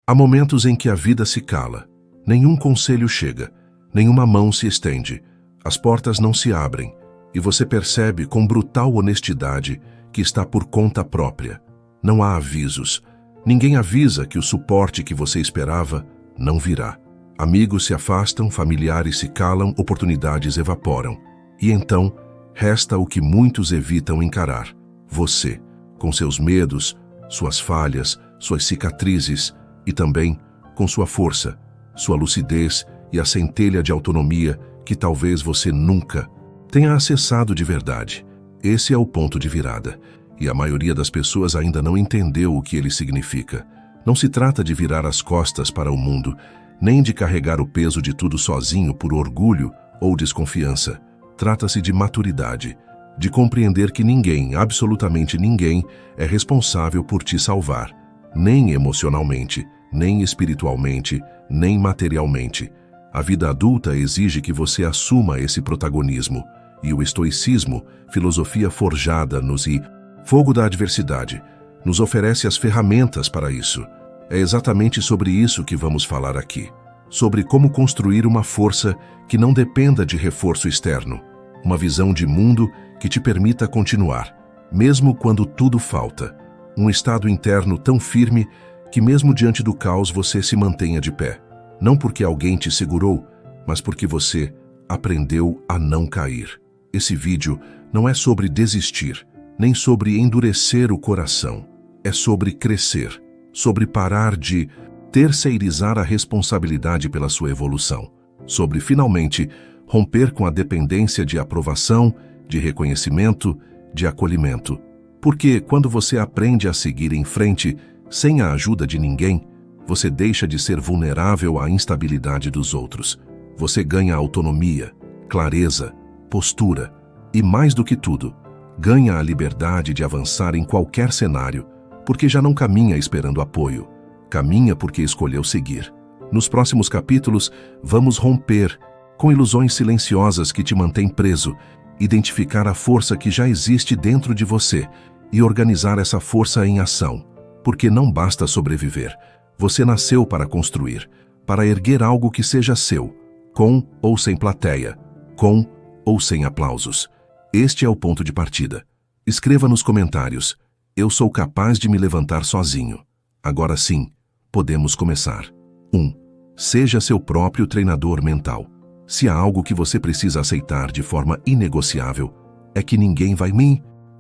Há momentos em que a vida se cala, nenhum conselho chega, nenhuma mão se estende, as portas não se abrem e você percebe com brutal honestidade que está por conta própria. Não há avisos. Ninguém avisa que o suporte que você esperava não virá. Amigos se afastam, familiares se calam, oportunidades evaporam. E então, resta o que muitos evitam encarar. Você, com seus medos, suas falhas, suas cicatrizes e também com sua força, sua lucidez e a centelha de autonomia que talvez você nunca tenha acessado de verdade. Esse é o ponto de virada. E a maioria das pessoas ainda não entendeu o que ele significa. Não se trata de virar as costas para o mundo, nem de carregar o peso de tudo sozinho por orgulho ou desconfiança. Trata-se de maturidade, de compreender que ninguém, absolutamente ninguém, é responsável por te salvar, nem emocionalmente, nem espiritualmente, nem materialmente. A vida adulta exige que você assuma esse protagonismo, e o estoicismo, filosofia forjada nos fogo da adversidade, nos oferece as ferramentas para isso. É exatamente sobre isso que vamos falar aqui. Sobre como construir uma força que não dependa de reforço externo. Uma visão de mundo que te permita continuar, mesmo quando tudo falta. Um estado interno tão firme que mesmo diante do caos você se mantenha de pé. Não porque alguém te segurou, mas porque você aprendeu a não cair. Esse vídeo não é sobre desistir, nem sobre endurecer o coração. É sobre crescer, sobre parar de terceirizar a responsabilidade pela sua evolução, sobre finalmente romper com a dependência de aprovação, de reconhecimento, de acolhimento. Porque quando você aprende a seguir em frente, sem a ajuda de ninguém, você deixa de ser vulnerável à instabilidade dos outros. Você ganha autonomia, clareza, postura e, mais do que tudo, ganha a liberdade de avançar em qualquer cenário, porque já não caminha esperando apoio, caminha porque escolheu seguir. Nos próximos capítulos, vamos romper com ilusões silenciosas que te mantêm preso, identificar a força que já existe dentro de você e organizar essa força em ação, porque não basta sobreviver. Você nasceu para construir, para erguer algo que seja seu, com ou sem plateia, com ou sem aplausos. Este é o ponto de partida. Escreva nos comentários: eu sou capaz de me levantar sozinho. Agora sim, podemos começar. 1. Seja seu próprio treinador mental. Se há algo que você precisa aceitar de forma inegociável, é que ninguém vai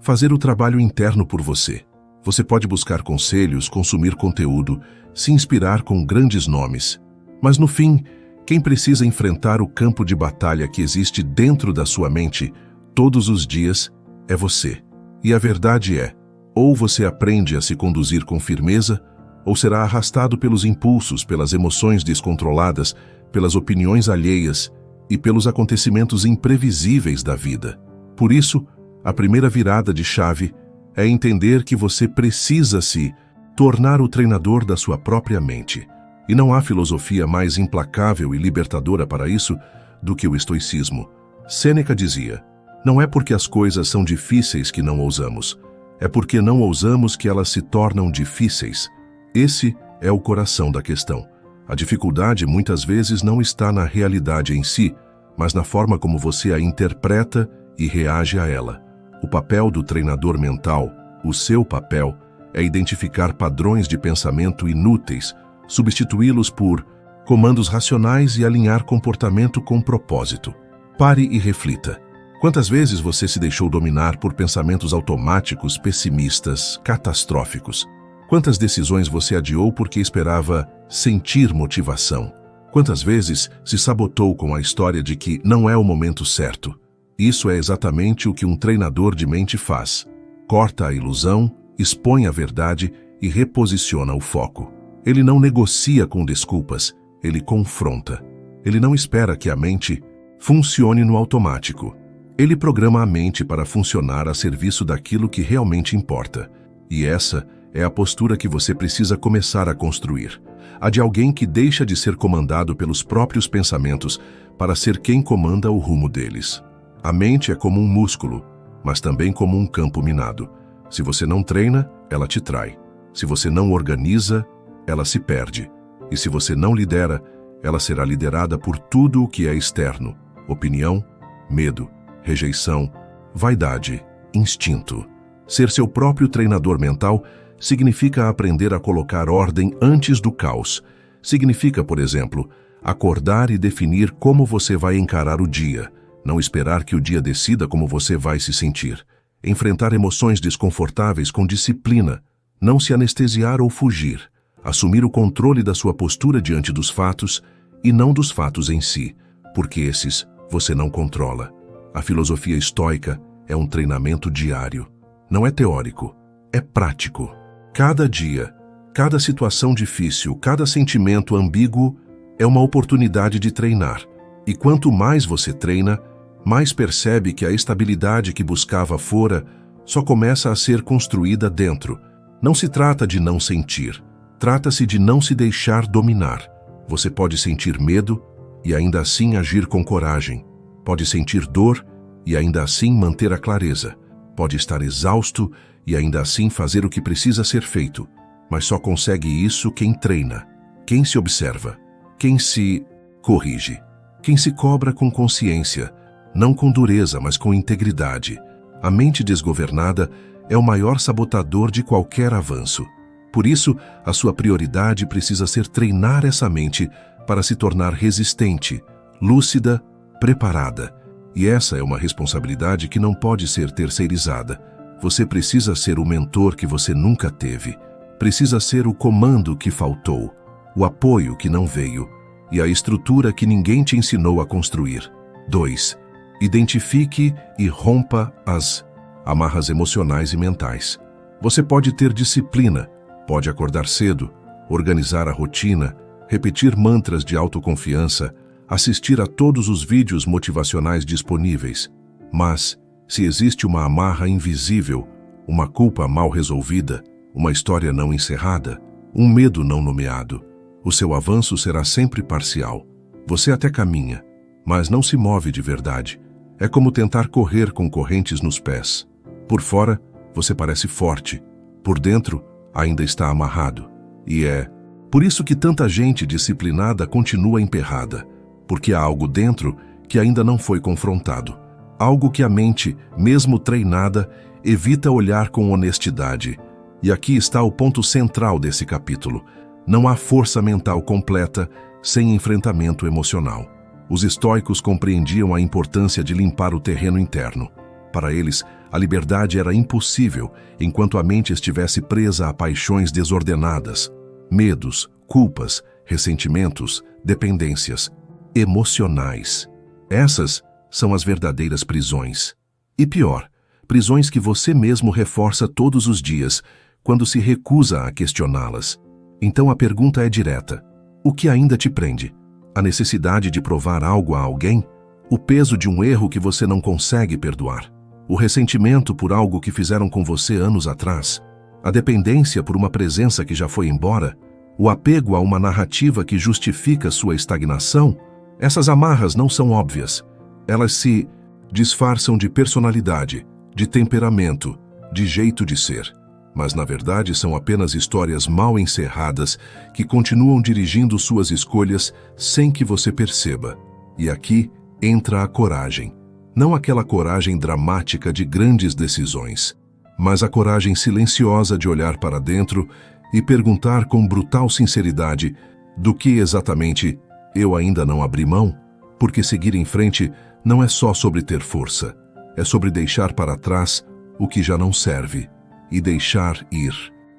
fazer o trabalho interno por você. Você pode buscar conselhos, consumir conteúdo, se inspirar com grandes nomes. Mas no fim, quem precisa enfrentar o campo de batalha que existe dentro da sua mente todos os dias é você. E a verdade é, ou você aprende a se conduzir com firmeza, ou será arrastado pelos impulsos, pelas emoções descontroladas, pelas opiniões alheias e pelos acontecimentos imprevisíveis da vida. Por isso, a primeira virada de chave é entender que você precisa se tornar o treinador da sua própria mente. E não há filosofia mais implacável e libertadora para isso do que o estoicismo. Sêneca dizia: não é porque as coisas são difíceis que não ousamos, é porque não ousamos que elas se tornam difíceis. Esse é o coração da questão. A dificuldade muitas vezes não está na realidade em si, mas na forma como você a interpreta e reage a ela. O papel do treinador mental, o seu papel, é identificar padrões de pensamento inúteis, substituí-los por comandos racionais e alinhar comportamento com propósito. Pare e reflita. Quantas vezes você se deixou dominar por pensamentos automáticos, pessimistas, catastróficos? Quantas decisões você adiou porque esperava sentir motivação? Quantas vezes se sabotou com a história de que não é o momento certo? Isso é exatamente o que um treinador de mente faz. Corta a ilusão, expõe a verdade e reposiciona o foco. Ele não negocia com desculpas, ele confronta. Ele não espera que a mente funcione no automático. Ele programa a mente para funcionar a serviço daquilo que realmente importa. E essa é a postura que você precisa começar a construir. A de alguém que deixa de ser comandado pelos próprios pensamentos para ser quem comanda o rumo deles. A mente é como um músculo, mas também como um campo minado. Se você não treina, ela te trai. Se você não organiza, ela se perde. E se você não lidera, ela será liderada por tudo o que é externo: opinião, medo, rejeição, vaidade, instinto. Ser seu próprio treinador mental significa aprender a colocar ordem antes do caos. Significa, por exemplo, acordar e definir como você vai encarar o dia, não esperar que o dia decida como você vai se sentir. Enfrentar emoções desconfortáveis com disciplina, não se anestesiar ou fugir. Assumir o controle da sua postura diante dos fatos e não dos fatos em si, porque esses você não controla. A filosofia estoica é um treinamento diário. Não é teórico, é prático. Cada dia, cada situação difícil, cada sentimento ambíguo é uma oportunidade de treinar. E quanto mais você treina, mais percebe que a estabilidade que buscava fora só começa a ser construída dentro. Não se trata de não sentir, trata-se de não se deixar dominar. Você pode sentir medo e ainda assim agir com coragem. Pode sentir dor e ainda assim manter a clareza. Pode estar exausto e ainda assim fazer o que precisa ser feito. Mas só consegue isso quem treina, quem se observa, quem se corrige, quem se cobra com consciência, não com dureza, mas com integridade. A mente desgovernada é o maior sabotador de qualquer avanço. Por isso, a sua prioridade precisa ser treinar essa mente para se tornar resistente, lúcida, preparada. E essa é uma responsabilidade que não pode ser terceirizada. Você precisa ser o mentor que você nunca teve. Precisa ser o comando que faltou, o apoio que não veio e a estrutura que ninguém te ensinou a construir. 2. Identifique e rompa as amarras emocionais e mentais. Você pode ter disciplina, pode acordar cedo, organizar a rotina, repetir mantras de autoconfiança, assistir a todos os vídeos motivacionais disponíveis. Mas, se existe uma amarra invisível, uma culpa mal resolvida, uma história não encerrada, um medo não nomeado, o seu avanço será sempre parcial. Você até caminha, mas não se move de verdade. É como tentar correr com correntes nos pés. Por fora, você parece forte. Por dentro, ainda está amarrado. E é por isso que tanta gente disciplinada continua emperrada. Porque há algo dentro que ainda não foi confrontado. Algo que a mente, mesmo treinada, evita olhar com honestidade. E aqui está o ponto central desse capítulo. Não há força mental completa sem enfrentamento emocional. Os estoicos compreendiam a importância de limpar o terreno interno. Para eles, a liberdade era impossível enquanto a mente estivesse presa a paixões desordenadas, medos, culpas, ressentimentos, dependências emocionais. Essas são as verdadeiras prisões. E pior, prisões que você mesmo reforça todos os dias, quando se recusa a questioná-las. Então a pergunta é direta: o que ainda te prende? A necessidade de provar algo a alguém? O peso de um erro que você não consegue perdoar? O ressentimento por algo que fizeram com você anos atrás? A dependência por uma presença que já foi embora? O apego a uma narrativa que justifica sua estagnação? Essas amarras não são óbvias. Elas se disfarçam de personalidade, de temperamento, de jeito de ser. Mas, na verdade, são apenas histórias mal encerradas que continuam dirigindo suas escolhas sem que você perceba. E aqui entra a coragem. Não aquela coragem dramática de grandes decisões, mas a coragem silenciosa de olhar para dentro e perguntar com brutal sinceridade: do que exatamente eu ainda não abri mão? Porque seguir em frente não é só sobre ter força, é sobre deixar para trás o que já não serve e deixar ir.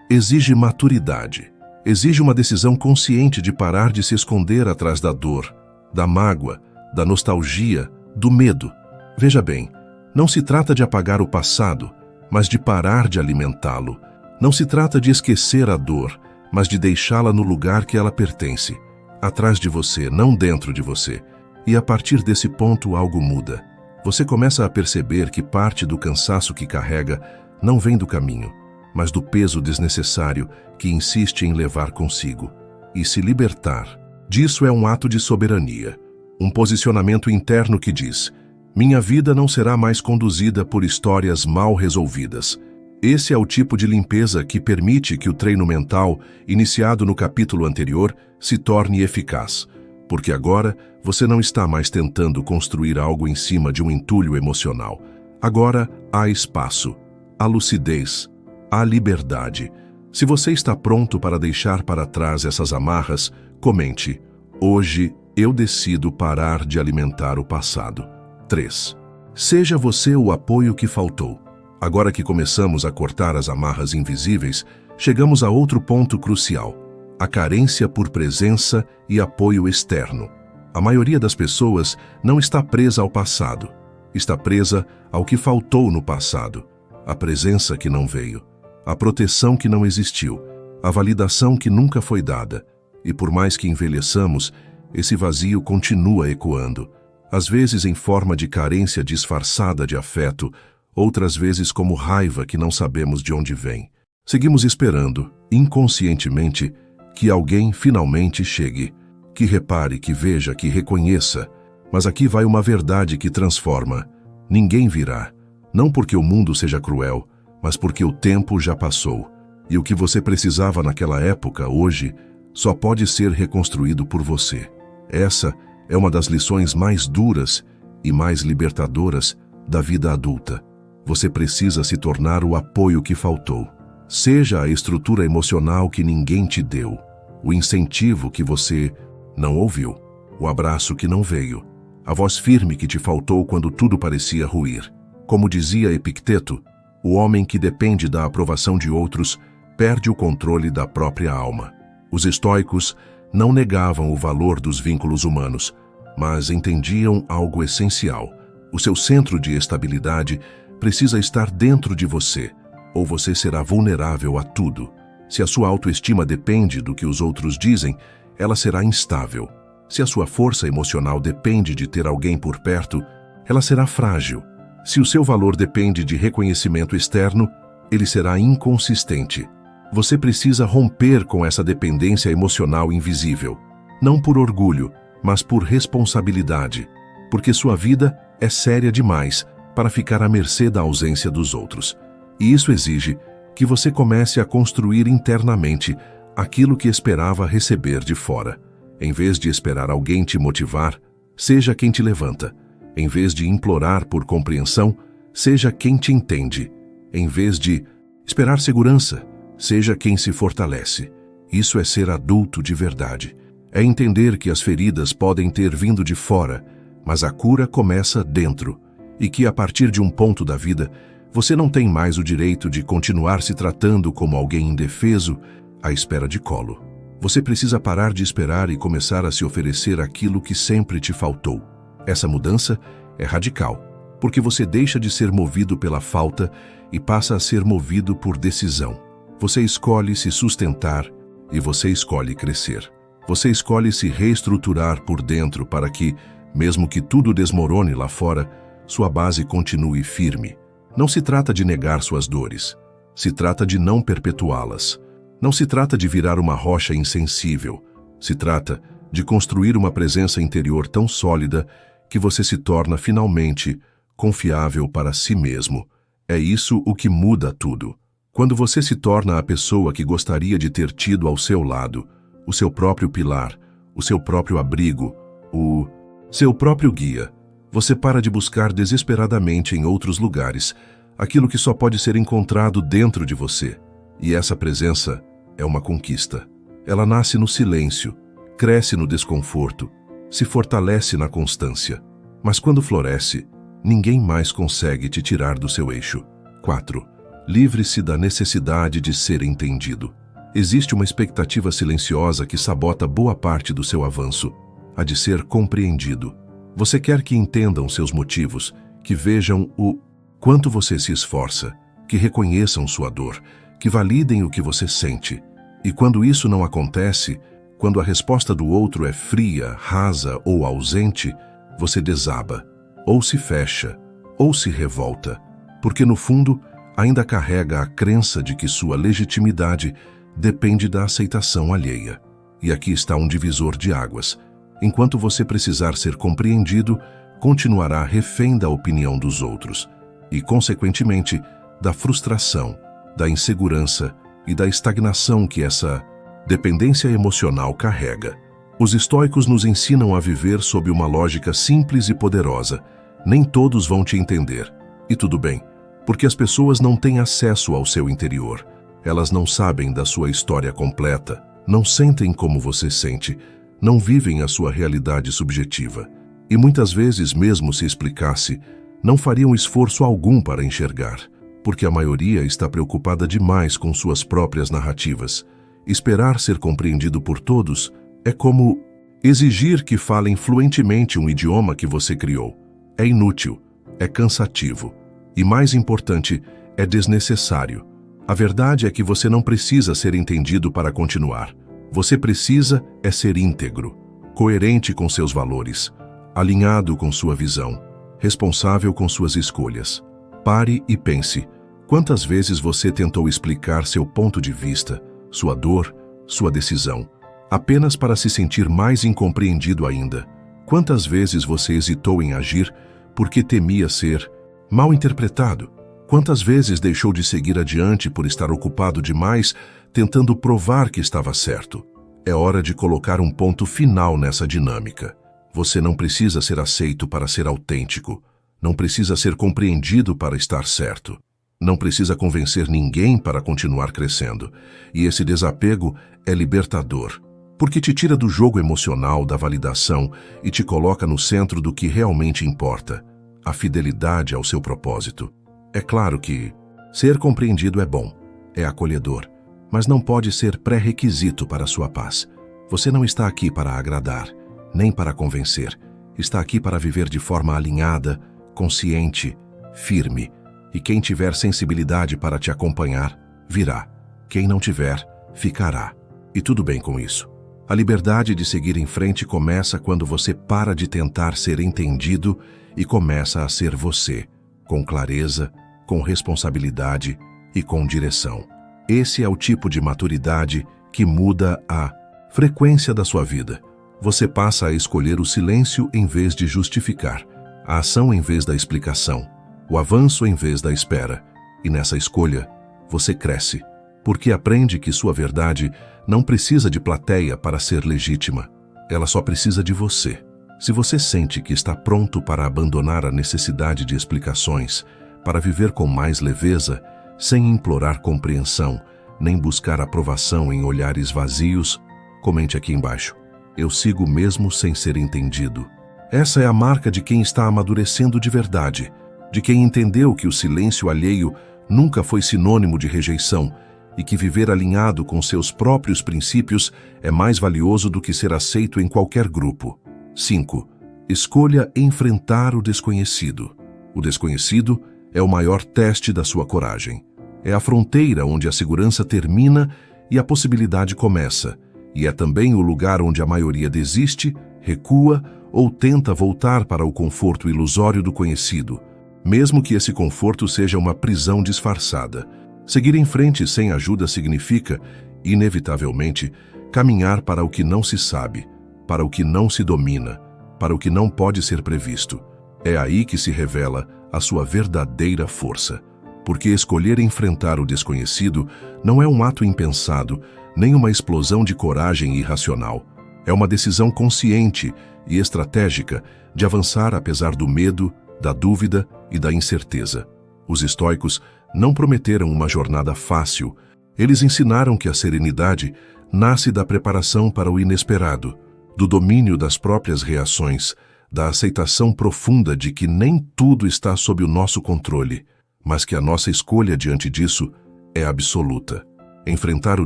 Exige maturidade, exige uma decisão consciente de parar de se esconder atrás da dor, da mágoa, da nostalgia, do medo. Veja bem, não se trata de apagar o passado, mas de parar de alimentá-lo. Não se trata de esquecer a dor, mas de deixá-la no lugar que ela pertence, atrás de você, não dentro de você. E a partir desse ponto algo muda. Você começa a perceber que parte do cansaço que carrega não vem do caminho, mas do peso desnecessário que insiste em levar consigo. E se libertar disso é um ato de soberania, um posicionamento interno que diz: minha vida não será mais conduzida por histórias mal resolvidas. Esse é o tipo de limpeza que permite que o treino mental, iniciado no capítulo anterior, se torne eficaz, porque agora você não está mais tentando construir algo em cima de um entulho emocional. Agora há espaço, há lucidez, há liberdade. Se você está pronto para deixar para trás essas amarras, comente: hoje eu decido parar de alimentar o passado. 3. Seja você o apoio que faltou. Agora que começamos a cortar as amarras invisíveis, chegamos a outro ponto crucial: a carência por presença e apoio externo. A maioria das pessoas não está presa ao passado. Está presa ao que faltou no passado. A presença que não veio, a proteção que não existiu, a validação que nunca foi dada. E por mais que envelheçamos, esse vazio continua ecoando. Às vezes em forma de carência disfarçada de afeto, outras vezes como raiva que não sabemos de onde vem. Seguimos esperando, inconscientemente, que alguém finalmente chegue, que repare, que veja, que reconheça. Mas aqui vai uma verdade que transforma. Ninguém virá, não porque o mundo seja cruel, mas porque o tempo já passou. E o que você precisava naquela época, hoje, só pode ser reconstruído por você. Essa é uma das lições mais duras e mais libertadoras da vida adulta. Você precisa se tornar o apoio que faltou. Seja a estrutura emocional que ninguém te deu, o incentivo que você não ouviu, o abraço que não veio, a voz firme que te faltou quando tudo parecia ruir. Como dizia Epicteto, o homem que depende da aprovação de outros perde o controle da própria alma. Os estoicos não negavam o valor dos vínculos humanos, mas entendiam algo essencial. O seu centro de estabilidade precisa estar dentro de você, ou você será vulnerável a tudo. Se a sua autoestima depende do que os outros dizem, ela será instável. Se a sua força emocional depende de ter alguém por perto, ela será frágil. Se o seu valor depende de reconhecimento externo, ele será inconsistente. Você precisa romper com essa dependência emocional invisível, não por orgulho, mas por responsabilidade, porque sua vida é séria demais para ficar à mercê da ausência dos outros. E isso exige que você comece a construir internamente aquilo que esperava receber de fora. Em vez de esperar alguém te motivar, seja quem te levanta. Em vez de implorar por compreensão, seja quem te entende. Em vez de esperar segurança, seja quem se fortalece. Isso é ser adulto de verdade. É entender que as feridas podem ter vindo de fora, mas a cura começa dentro. E que a partir de um ponto da vida, você não tem mais o direito de continuar se tratando como alguém indefeso à espera de colo. Você precisa parar de esperar e começar a se oferecer aquilo que sempre te faltou. Essa mudança é radical, porque você deixa de ser movido pela falta e passa a ser movido por decisão. Você escolhe se sustentar e você escolhe crescer. Você escolhe se reestruturar por dentro para que, mesmo que tudo desmorone lá fora, sua base continue firme. Não se trata de negar suas dores. Se trata de não perpetuá-las. Não se trata de virar uma rocha insensível. Se trata de construir uma presença interior tão sólida que você se torna finalmente confiável para si mesmo. É isso o que muda tudo. Quando você se torna a pessoa que gostaria de ter tido ao seu lado, o seu próprio pilar, o seu próprio abrigo, o seu próprio guia, você para de buscar desesperadamente em outros lugares aquilo que só pode ser encontrado dentro de você. E essa presença é uma conquista. Ela nasce no silêncio, cresce no desconforto, se fortalece na constância. Mas quando floresce, ninguém mais consegue te tirar do seu eixo. 4. Livre-se da necessidade de ser entendido. Existe uma expectativa silenciosa que sabota boa parte do seu avanço, a de ser compreendido. Você quer que entendam seus motivos, que vejam o quanto você se esforça, que reconheçam sua dor, que validem o que você sente. E quando isso não acontece, quando a resposta do outro é fria, rasa ou ausente, você desaba, ou se fecha, ou se revolta, porque no fundo ainda carrega a crença de que sua legitimidade depende da aceitação alheia. E aqui está um divisor de águas. Enquanto você precisar ser compreendido, continuará refém da opinião dos outros e, consequentemente, da frustração, da insegurança e da estagnação que essa dependência emocional carrega. Os estoicos nos ensinam a viver sob uma lógica simples e poderosa. Nem todos vão te entender. E tudo bem, porque as pessoas não têm acesso ao seu interior. Elas não sabem da sua história completa, não sentem como você sente, não vivem a sua realidade subjetiva. E muitas vezes, mesmo se explicasse, não fariam esforço algum para enxergar, porque a maioria está preocupada demais com suas próprias narrativas. Esperar ser compreendido por todos é como exigir que falem fluentemente um idioma que você criou. É inútil, é cansativo e, mais importante, é desnecessário. A verdade é que você não precisa ser entendido para continuar. Você precisa é ser íntegro, coerente com seus valores, alinhado com sua visão, responsável com suas escolhas. Pare e pense. Quantas vezes você tentou explicar seu ponto de vista, sua dor, sua decisão, apenas para se sentir mais incompreendido ainda? Quantas vezes você hesitou em agir porque temia ser mal interpretado? Quantas vezes deixou de seguir adiante por estar ocupado demais, tentando provar que estava certo? É hora de colocar um ponto final nessa dinâmica. Você não precisa ser aceito para ser autêntico. Não precisa ser compreendido para estar certo. Não precisa convencer ninguém para continuar crescendo. E esse desapego é libertador, porque te tira do jogo emocional da validação e te coloca no centro do que realmente importa, a fidelidade ao seu propósito. É claro que ser compreendido é bom, é acolhedor, mas não pode ser pré-requisito para a sua paz. Você não está aqui para agradar, nem para convencer. Está aqui para viver de forma alinhada, consciente, firme. E quem tiver sensibilidade para te acompanhar, virá. Quem não tiver, ficará. E tudo bem com isso. A liberdade de seguir em frente começa quando você para de tentar ser entendido e começa a ser você, com clareza, com responsabilidade e com direção. Esse é o tipo de maturidade que muda a frequência da sua vida. Você passa a escolher o silêncio em vez de justificar, a ação em vez da explicação, o avanço em vez da espera. E nessa escolha, você cresce, porque aprende que sua verdade não precisa de plateia para ser legítima. Ela só precisa de você. Se você sente que está pronto para abandonar a necessidade de explicações, para viver com mais leveza, sem implorar compreensão, nem buscar aprovação em olhares vazios, comente aqui embaixo. Eu sigo mesmo sem ser entendido. Essa é a marca de quem está amadurecendo de verdade, de quem entendeu que o silêncio alheio nunca foi sinônimo de rejeição e que viver alinhado com seus próprios princípios é mais valioso do que ser aceito em qualquer grupo. 5. Escolha enfrentar o desconhecido. O desconhecido é o maior teste da sua coragem. É a fronteira onde a segurança termina e a possibilidade começa, e é também o lugar onde a maioria desiste, recua ou tenta voltar para o conforto ilusório do conhecido, mesmo que esse conforto seja uma prisão disfarçada. Seguir em frente sem ajuda significa, inevitavelmente, caminhar para o que não se sabe, para o que não se domina, para o que não pode ser previsto. É aí que se revela a sua verdadeira força, porque escolher enfrentar o desconhecido não é um ato impensado, nem uma explosão de coragem irracional. É uma decisão consciente e estratégica de avançar apesar do medo, da dúvida e da incerteza. Os estoicos não prometeram uma jornada fácil. Eles ensinaram que a serenidade nasce da preparação para o inesperado, do domínio das próprias reações, da aceitação profunda de que nem tudo está sob o nosso controle, mas que a nossa escolha diante disso é absoluta. Enfrentar o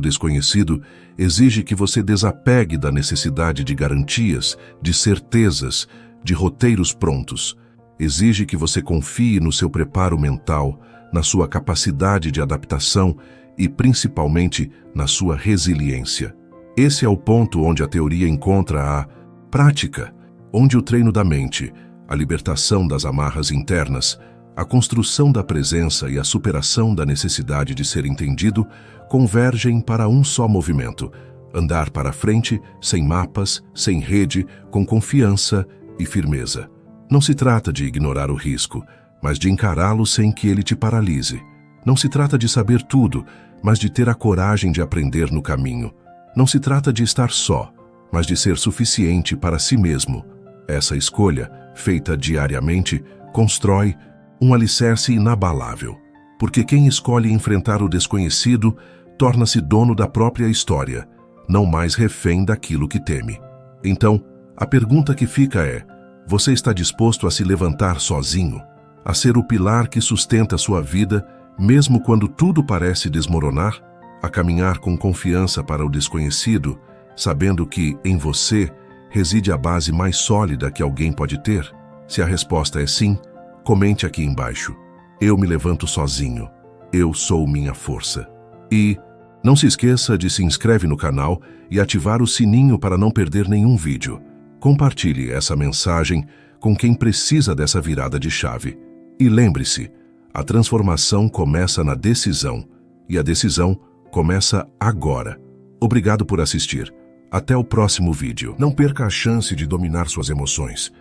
desconhecido exige que você desapegue da necessidade de garantias, de certezas, de roteiros prontos. Exige que você confie no seu preparo mental, na sua capacidade de adaptação e, principalmente, na sua resiliência. Esse é o ponto onde a teoria encontra a prática, onde o treino da mente, a libertação das amarras internas, a construção da presença e a superação da necessidade de ser entendido convergem para um só movimento: andar para frente, sem mapas, sem rede, com confiança e firmeza. Não se trata de ignorar o risco, mas de encará-lo sem que ele te paralise. Não se trata de saber tudo, mas de ter a coragem de aprender no caminho. Não se trata de estar só, mas de ser suficiente para si mesmo. Essa escolha, feita diariamente, constrói um alicerce inabalável. Porque quem escolhe enfrentar o desconhecido torna-se dono da própria história, não mais refém daquilo que teme. Então, a pergunta que fica é: você está disposto a se levantar sozinho? A ser o pilar que sustenta sua vida, mesmo quando tudo parece desmoronar? A caminhar com confiança para o desconhecido, sabendo que, em você, reside a base mais sólida que alguém pode ter? Se a resposta é sim, comente aqui embaixo. Eu me levanto sozinho. Eu sou minha força. E não se esqueça de se inscrever no canal e ativar o sininho para não perder nenhum vídeo. Compartilhe essa mensagem com quem precisa dessa virada de chave. E lembre-se, a transformação começa na decisão, e a decisão começa agora. Obrigado por assistir. Até o próximo vídeo. Não perca a chance de dominar suas emoções.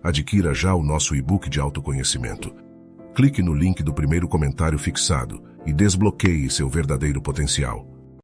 Adquira já o nosso e-book de autoconhecimento. Clique no link do primeiro comentário fixado e desbloqueie seu verdadeiro potencial.